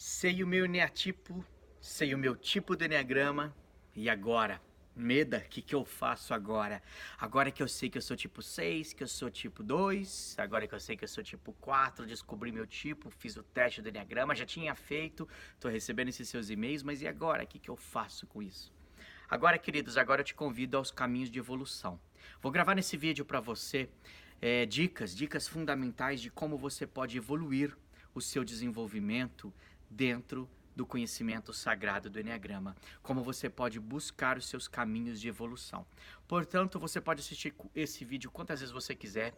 Sei o meu eneatipo, sei o meu tipo do eneagrama. E agora? Meda, o que eu faço agora? Agora que eu sei que eu sou tipo 6, que eu sou tipo 2, agora que eu sei que eu sou tipo 4, descobri meu tipo, fiz o teste do eneagrama, já tinha feito, tô recebendo esses seus e-mails, mas e agora? O que eu faço com isso? Agora, queridos, agora eu te convido aos caminhos de evolução. Vou gravar nesse vídeo para você dicas fundamentais de como você pode evoluir o seu desenvolvimento dentro do conhecimento sagrado do Eneagrama, como você pode buscar os seus caminhos de evolução. Portanto, você pode assistir esse vídeo quantas vezes você quiser,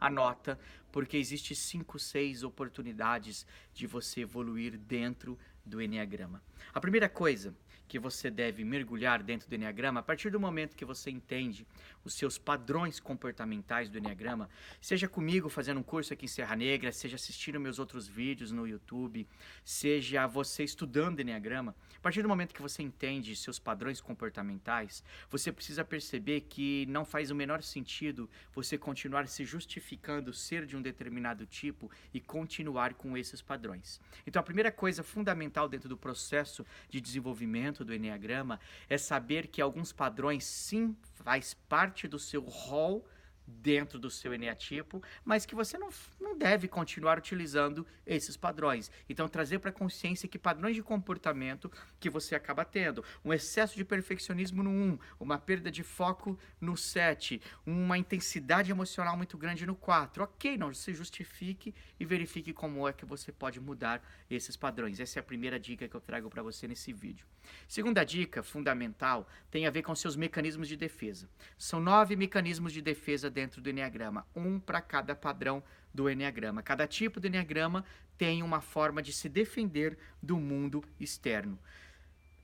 anota, porque existe 5, 6 oportunidades de você evoluir dentro do Eneagrama. A primeira coisa que você deve mergulhar dentro do Eneagrama, a partir do momento que você entende os seus padrões comportamentais do Eneagrama, seja comigo fazendo um curso aqui em Serra Negra, seja assistindo meus outros vídeos no YouTube, seja você estudando Eneagrama, a partir do momento que você entende seus padrões comportamentais, você precisa perceber que não faz o menor sentido você continuar se justificando ser de um determinado tipo e continuar com esses padrões. Então, a primeira coisa fundamental dentro do processo de desenvolvimento do Eneagrama é saber que alguns padrões sim faz parte do seu rol dentro do seu eneatipo, mas que você não deve continuar utilizando esses padrões. Então, trazer para a consciência que padrões de comportamento que você acaba tendo, um excesso de perfeccionismo no 1, uma perda de foco no 7, uma intensidade emocional muito grande no 4. Ok, não se justifique e verifique como é que você pode mudar esses padrões. Essa é a primeira dica que eu trago para você nesse vídeo. Segunda dica fundamental tem a ver com seus mecanismos de defesa. São 9 mecanismos de defesa dentro do Eneagrama, um para cada padrão do Eneagrama. Cada tipo do Eneagrama tem uma forma de se defender do mundo externo.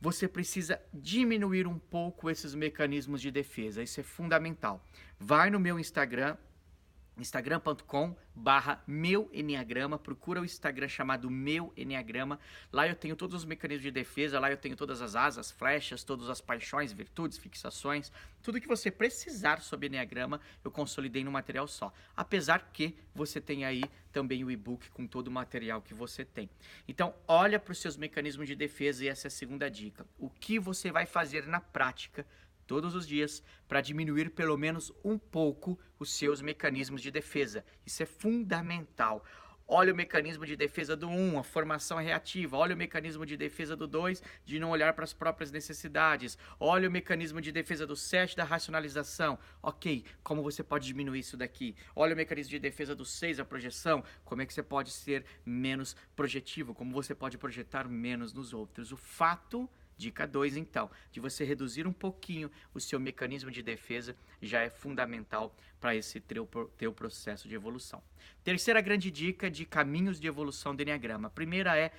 Você precisa diminuir um pouco esses mecanismos de defesa, isso é fundamental. Vai no meu Instagram, instagram.com/meueneagrama, procura o Instagram chamado Meu Eneagrama, lá eu tenho todos os mecanismos de defesa, lá eu tenho todas as asas, flechas, todas as paixões, virtudes, fixações, tudo que você precisar sobre Eneagrama eu consolidei num material só, apesar que você tem aí também o e-book com todo o material que você tem. Então olha para os seus mecanismos de defesa e essa é a segunda dica, o que você vai fazer na prática todos os dias para diminuir pelo menos um pouco os seus mecanismos de defesa. Isso é fundamental. Olha o mecanismo de defesa do 1, a formação reativa. Olha o mecanismo de defesa do 2, de não olhar para as próprias necessidades. Olha o mecanismo de defesa do 7, da racionalização. Ok, como você pode diminuir isso daqui? Olha o mecanismo de defesa do 6, a projeção. Como é que você pode ser menos projetivo? Como você pode projetar menos nos outros? O fato... Dica 2, então, de você reduzir um pouquinho o seu mecanismo de defesa já é fundamental para esse teu processo de evolução. Terceira grande dica de caminhos de evolução do Eneagrama. A primeira é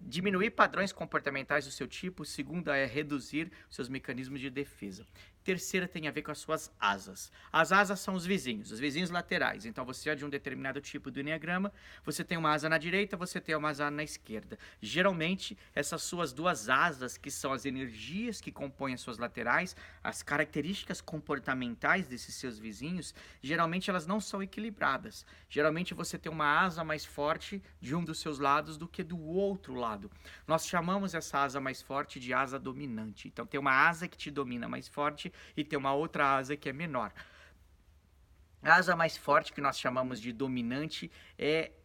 diminuir padrões comportamentais do seu tipo. Segunda é reduzir seus mecanismos de defesa. Terceira tem a ver com as suas asas. As asas são os vizinhos laterais. Então você é de um determinado tipo do Eneagrama, você tem uma asa na direita, você tem uma asa na esquerda. Geralmente, essas suas duas asas, que são as energias que compõem as suas laterais, as características comportamentais desses seus vizinhos, geralmente elas não são equilibradas. Geralmente você tem uma asa mais forte de um dos seus lados do que do outro lado. Nós chamamos essa asa mais forte de asa dominante. Então tem uma asa que te domina mais forte e tem uma outra asa que é menor. A asa mais forte, que nós chamamos de dominante,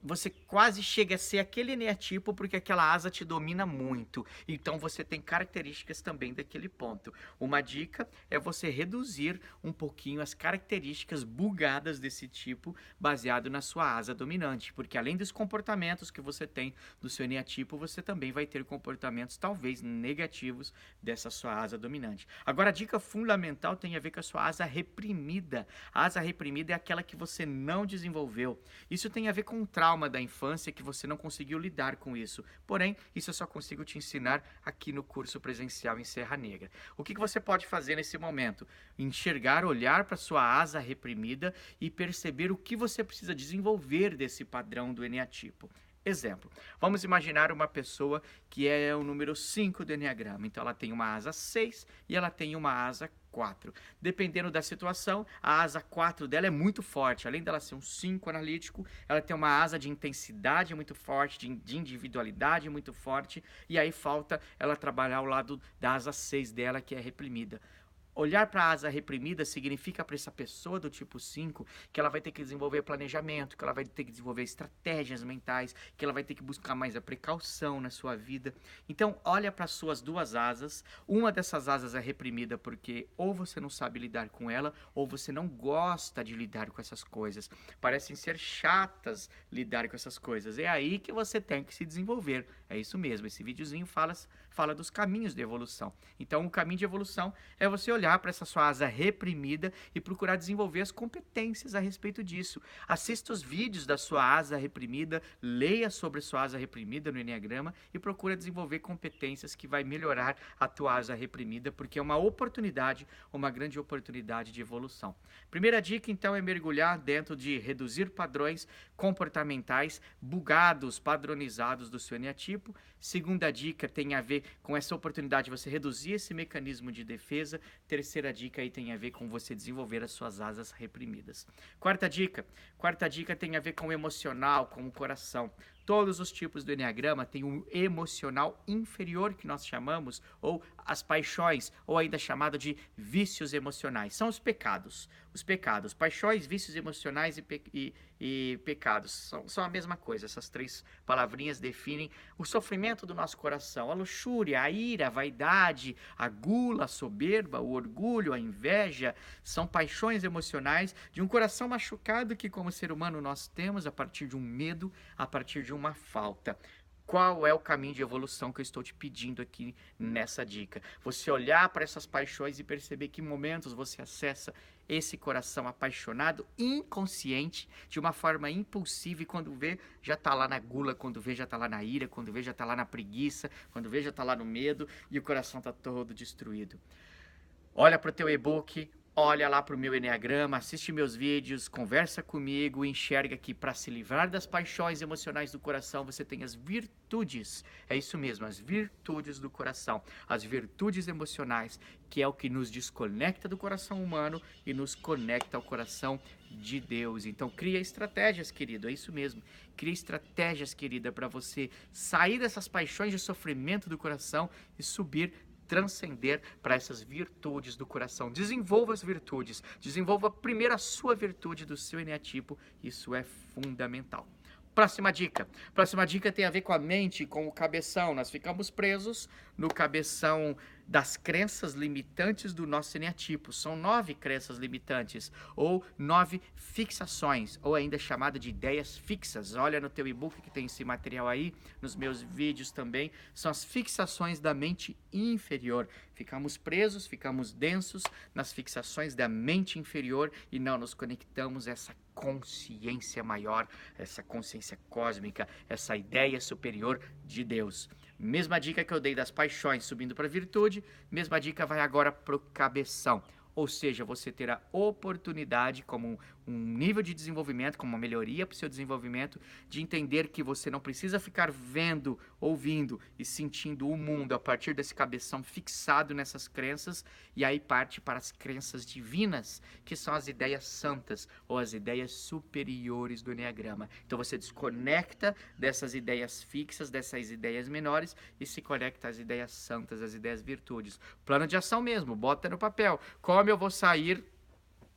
você quase chega a ser aquele eneatipo porque aquela asa te domina muito. Então você tem características também daquele ponto. Uma dica é você reduzir um pouquinho as características bugadas desse tipo baseado na sua asa dominante. Porque além dos comportamentos que você tem do seu eneatipo, você também vai ter comportamentos talvez negativos dessa sua asa dominante. Agora a dica fundamental tem a ver com a sua asa reprimida. A asa reprimida é aquela que você não desenvolveu. Isso tem a ver com um trauma da infância que você não conseguiu lidar com isso. Porém, isso eu só consigo te ensinar aqui no curso presencial em Serra Negra. O que você pode fazer nesse momento? Enxergar, olhar para sua asa reprimida e perceber o que você precisa desenvolver desse padrão do eneatipo. Exemplo, vamos imaginar uma pessoa que é o número 5 do Enneagrama. Então, ela tem uma asa 6 e ela tem uma asa 4. Dependendo da situação, a asa 4 dela é muito forte. Além dela ser um 5 analítico, ela tem uma asa de intensidade muito forte, de individualidade muito forte. E aí falta ela trabalhar ao lado da asa 6 dela, que é reprimida. Olhar para a asa reprimida significa para essa pessoa do tipo 5 que ela vai ter que desenvolver planejamento, que ela vai ter que desenvolver estratégias mentais, que ela vai ter que buscar mais a precaução na sua vida. Então, olha para as suas duas asas. Uma dessas asas é reprimida porque ou você não sabe lidar com ela, ou você não gosta de lidar com essas coisas. Parecem ser chatas lidar com essas coisas. É aí que você tem que se desenvolver. É isso mesmo, esse videozinho fala dos caminhos de evolução. Então, o caminho de evolução é você olhar para essa sua asa reprimida e procurar desenvolver as competências a respeito disso. Assista os vídeos da sua asa reprimida, leia sobre a sua asa reprimida no Enneagrama e procura desenvolver competências que vai melhorar a tua asa reprimida, porque é uma oportunidade, uma grande oportunidade de evolução. Primeira dica, então, é mergulhar dentro de reduzir padrões comportamentais bugados, padronizados do seu eneatipo. Segunda dica tem a ver com essa oportunidade de você reduzir esse mecanismo de defesa. Terceira dica aí tem a ver com você desenvolver as suas asas reprimidas. Quarta dica tem a ver com o emocional, com o coração. Todos os tipos do Enneagrama têm um emocional inferior, que nós chamamos, ou as paixões, ou ainda chamado de vícios emocionais. São os pecados. Os pecados, paixões, vícios emocionais e pecados. São a mesma coisa. Essas três palavrinhas definem o sofrimento do nosso coração. A luxúria, a ira, a vaidade, a gula, a soberba, o orgulho, a inveja, são paixões emocionais de um coração machucado que, como ser humano, nós temos a partir de um medo, a partir de uma falta. Qual é o caminho de evolução que eu estou te pedindo aqui nessa dica? Você olhar para essas paixões e perceber que momentos você acessa esse coração apaixonado, inconsciente, de uma forma impulsiva, e quando vê, já está lá na gula, quando vê, já está lá na ira, quando vê, já está lá na preguiça, quando vê, já está lá no medo, e o coração está todo destruído. Olha para o teu e-book, olha lá para o meu Enneagrama, assiste meus vídeos, conversa comigo, enxerga que para se livrar das paixões emocionais do coração, você tem as virtudes. É isso mesmo, as virtudes do coração, as virtudes emocionais, que é o que nos desconecta do coração humano e nos conecta ao coração de Deus. Então, cria estratégias, querido, é isso mesmo. Cria estratégias, querida, para você sair dessas paixões de sofrimento do coração e subir, transcender para essas virtudes do coração. Desenvolva as virtudes. Desenvolva primeiro a sua virtude do seu eneatipo. Isso é fundamental. Próxima dica. Próxima dica tem a ver com a mente, com o cabeção. Nós ficamos presos no cabeção das crenças limitantes do nosso eneatipo. São 9 crenças limitantes, ou 9 fixações, ou ainda chamada de ideias fixas. Olha no teu e-book que tem esse material aí, nos meus vídeos também. São as fixações da mente inferior. Ficamos presos, ficamos densos nas fixações da mente inferior e não nos conectamos a essa consciência maior, essa consciência cósmica, essa ideia superior de Deus. Mesma dica que eu dei das paixões subindo para a virtude, mesma dica vai agora para o cabeção. Ou seja, você ter a oportunidade, como um nível de desenvolvimento, como uma melhoria para o seu desenvolvimento, de entender que você não precisa ficar vendo, ouvindo e sentindo o mundo a partir desse cabeção fixado nessas crenças, e aí parte para as crenças divinas, que são as ideias santas ou as ideias superiores do Enneagrama. Então você desconecta dessas ideias fixas, dessas ideias menores, e se conecta às ideias santas, às ideias virtudes. Plano de ação mesmo, bota no papel. Como eu vou sair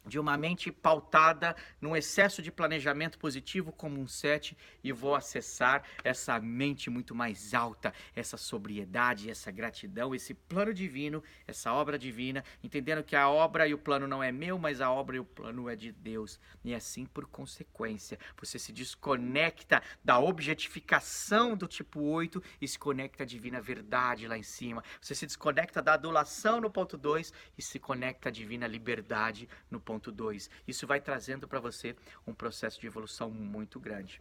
de uma mente pautada num excesso de planejamento positivo como um 7 e vou acessar essa mente muito mais alta, essa sobriedade, essa gratidão, esse plano divino, essa obra divina, entendendo que a obra e o plano não é meu, mas a obra e o plano é de Deus. E assim, por consequência, você se desconecta da objetificação do tipo 8 e se conecta à divina verdade lá em cima. Você se desconecta da adulação no ponto 2 e se conecta à divina liberdade no ponto 2. Isso vai trazendo para você um processo de evolução muito grande.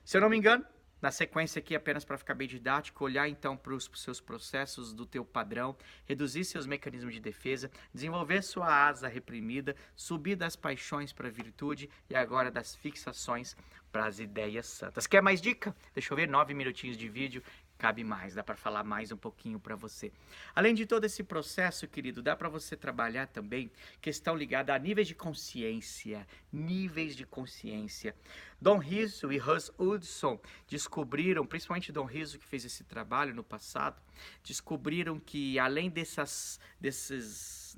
Se eu não me engano, na sequência aqui, apenas para ficar bem didático, olhar então para os seus processos do teu padrão, reduzir seus mecanismos de defesa, desenvolver sua asa reprimida, subir das paixões para a virtude e agora das fixações para as ideias santas. Quer mais dica? Deixa eu ver, 9 minutinhos de vídeo. Cabe mais, dá para falar mais um pouquinho para você. Além de todo esse processo, querido, dá para você trabalhar também questão ligada a níveis de consciência. Níveis de consciência. Dom Riso e Russ Hudson descobriram, principalmente Dom Riso que fez esse trabalho no passado, descobriram que além desses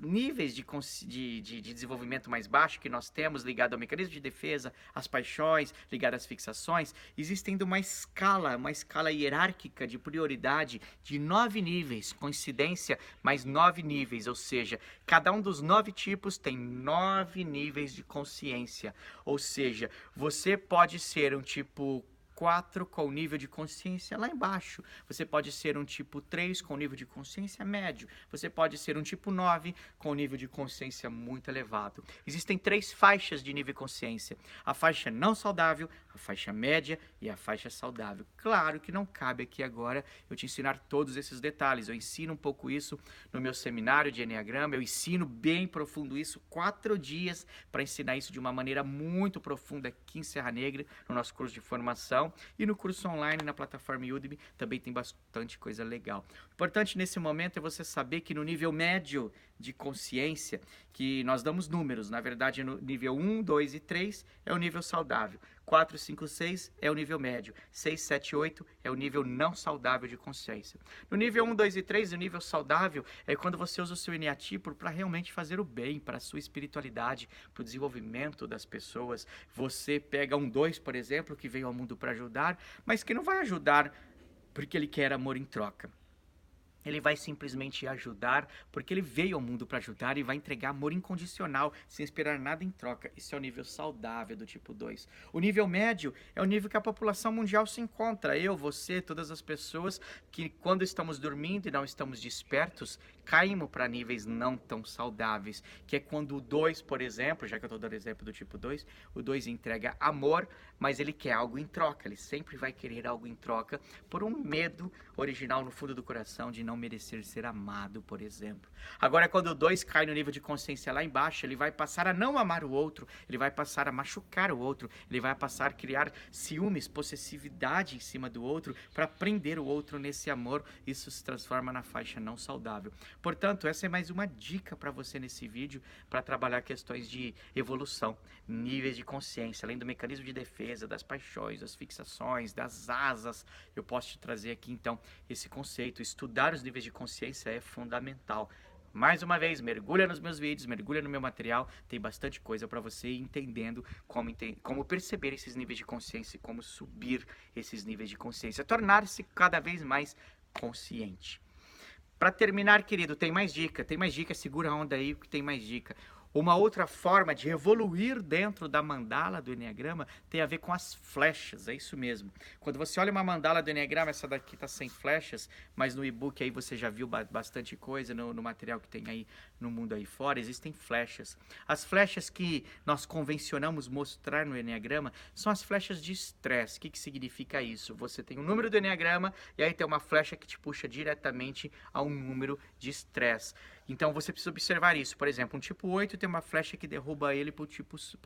níveis de desenvolvimento mais baixo que nós temos, ligado ao mecanismo de defesa, às paixões, ligado às fixações, existe ainda uma escala hierárquica de prioridade de 9 níveis, coincidência, mais 9 níveis, ou seja, cada um dos 9 tipos tem 9 níveis de consciência, ou seja, você pode ser um tipo 4 com nível de consciência lá embaixo. Você pode ser um tipo 3 com nível de consciência médio. Você pode ser um tipo 9 com nível de consciência muito elevado. Existem 3 faixas de nível de consciência. A faixa não saudável, a faixa média e a faixa saudável. Claro que não cabe aqui agora eu te ensinar todos esses detalhes. Eu ensino um pouco isso no meu seminário de Enneagrama. Eu ensino bem profundo isso, 4 dias para ensinar isso de uma maneira muito profunda aqui em Serra Negra, no nosso curso de formação. E no curso online, na plataforma Udemy, também tem bastante coisa legal. O importante nesse momento é você saber que no nível médio de consciência, que nós damos números, na verdade no nível 1, 2 e 3 é o nível saudável, 4, 5, 6 é o nível médio, 6, 7, 8 é o nível não saudável de consciência. No nível 1, 2 e 3, o nível saudável é quando você usa o seu eneatipo para realmente fazer o bem, para a sua espiritualidade, para o desenvolvimento das pessoas. Você pega um 2, por exemplo, que veio ao mundo para ajudar, mas que não vai ajudar porque ele quer amor em troca. Ele vai simplesmente ajudar porque ele veio ao mundo para ajudar e vai entregar amor incondicional, sem esperar nada em troca. Esse é o nível saudável do tipo 2. O nível médio é o nível que a população mundial se encontra. Eu, você, todas as pessoas que quando estamos dormindo e não estamos despertos, caímos para níveis não tão saudáveis. Que é quando o 2, por exemplo, já que eu estou dando exemplo do tipo 2, o 2 entrega amor, mas ele quer algo em troca. Ele sempre vai querer algo em troca por um medo original no fundo do coração de não merecer ser amado, por exemplo. Agora, quando o 2 cai no nível de consciência lá embaixo, ele vai passar a não amar o outro, ele vai passar a machucar o outro, ele vai passar a criar ciúmes, possessividade em cima do outro, para prender o outro nesse amor. Isso se transforma na faixa não saudável. Portanto, essa é mais uma dica para você nesse vídeo, para trabalhar questões de evolução, níveis de consciência, além do mecanismo de defesa, das paixões, das fixações, das asas. Eu posso te trazer aqui, então, esse conceito. Estudar os níveis de consciência é fundamental. Mais uma vez, mergulha nos meus vídeos, mergulha no meu material, tem bastante coisa para você ir entendendo como perceber esses níveis de consciência e como subir esses níveis de consciência, tornar-se cada vez mais consciente. Para terminar, querido, tem mais dica, segura a onda aí que tem mais dica. Uma outra forma de evoluir dentro da mandala do Enneagrama tem a ver com as flechas, é isso mesmo. Quando você olha uma mandala do Enneagrama, essa daqui está sem flechas, mas no e-book aí você já viu bastante coisa, no material que tem aí no mundo aí fora, existem flechas. As flechas que nós convencionamos mostrar no Enneagrama são as flechas de estresse. O que significa isso? Você tem um número do Enneagrama e aí tem uma flecha que te puxa diretamente a um número de estresse. Então você precisa observar isso. Por exemplo, um tipo 8 tem uma flecha que derruba ele pro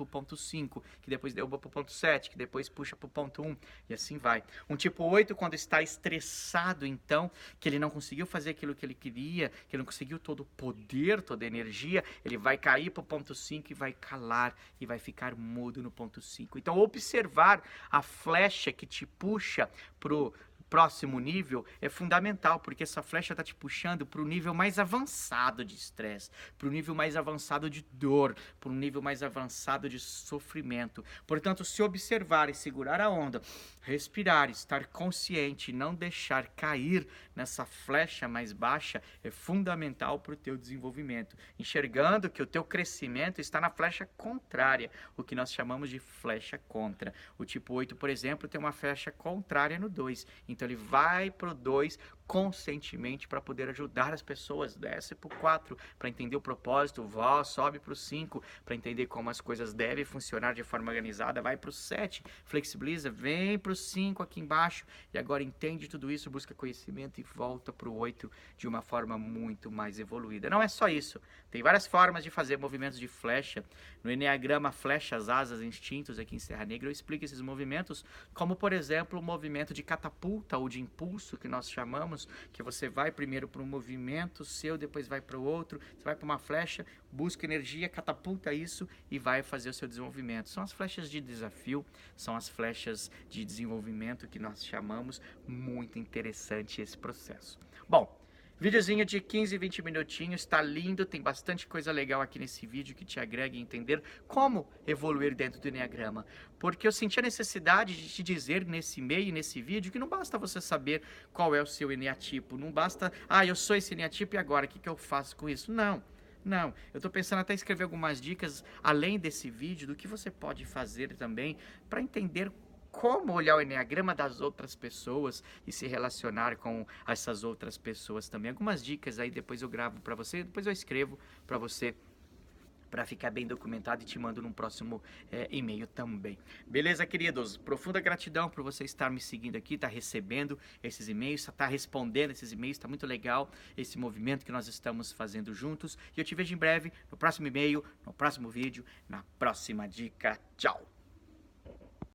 ponto 5, que depois derruba pro ponto 7, que depois puxa pro ponto 1, e assim vai. Um tipo 8, quando está estressado, então, que ele não conseguiu fazer aquilo que ele queria, que ele não conseguiu todo o poder, toda a energia, ele vai cair pro ponto 5 e vai calar, e vai ficar mudo no ponto 5. Então, observar a flecha que te puxa pro próximo nível é fundamental, porque essa flecha está te puxando para o nível mais avançado de estresse, para o nível mais avançado de dor, para um nível mais avançado de sofrimento. Portanto, se observar e segurar a onda, respirar, estar consciente e não deixar cair nessa flecha mais baixa é fundamental para o teu desenvolvimento. Enxergando que o teu crescimento está na flecha contrária, o que nós chamamos de flecha contra. O tipo 8, por exemplo, tem uma flecha contrária no 2. Então, Então ele vai pro 2 conscientemente para poder ajudar as pessoas, desce pro 4 para entender o propósito, sobe pro 5 para entender como as coisas devem funcionar de forma organizada, vai pro 7, flexibiliza, vem pro 5 aqui embaixo e agora entende tudo isso, busca conhecimento e volta pro 8 de uma forma muito mais evoluída. Não é só isso, tem várias formas de fazer movimentos de flecha. No Enneagrama Flechas, Asas, Instintos, aqui em Serra Negra, eu explico esses movimentos, como por exemplo o movimento de catapulta ou de impulso, que nós chamamos, que você vai primeiro para um movimento seu, depois vai para o outro, você vai para uma flecha, busca energia, catapulta isso e vai fazer o seu desenvolvimento. São as flechas de desafio, são as flechas de desenvolvimento que nós chamamos. Muito interessante esse processo. Bom, videozinho de 15, 20 minutinhos, tá lindo, tem bastante coisa legal aqui nesse vídeo que te agrega a entender como evoluir dentro do Enneagrama. Porque eu senti a necessidade de te dizer nesse meio, nesse vídeo, que não basta você saber qual é o seu eneatipo, não basta, eu sou esse eneatipo e agora, o que eu faço com isso? Não, eu tô pensando até em escrever algumas dicas, além desse vídeo, do que você pode fazer também para entender como olhar o Enneagrama das outras pessoas e se relacionar com essas outras pessoas também. Algumas dicas aí depois eu gravo para você, depois eu escrevo para você, para ficar bem documentado e te mando num próximo e-mail também. Beleza, queridos? Profunda gratidão por você estar me seguindo aqui, tá recebendo esses e-mails, tá respondendo esses e-mails, tá muito legal esse movimento que nós estamos fazendo juntos. E eu te vejo em breve no próximo e-mail, no próximo vídeo, na próxima dica. Tchau!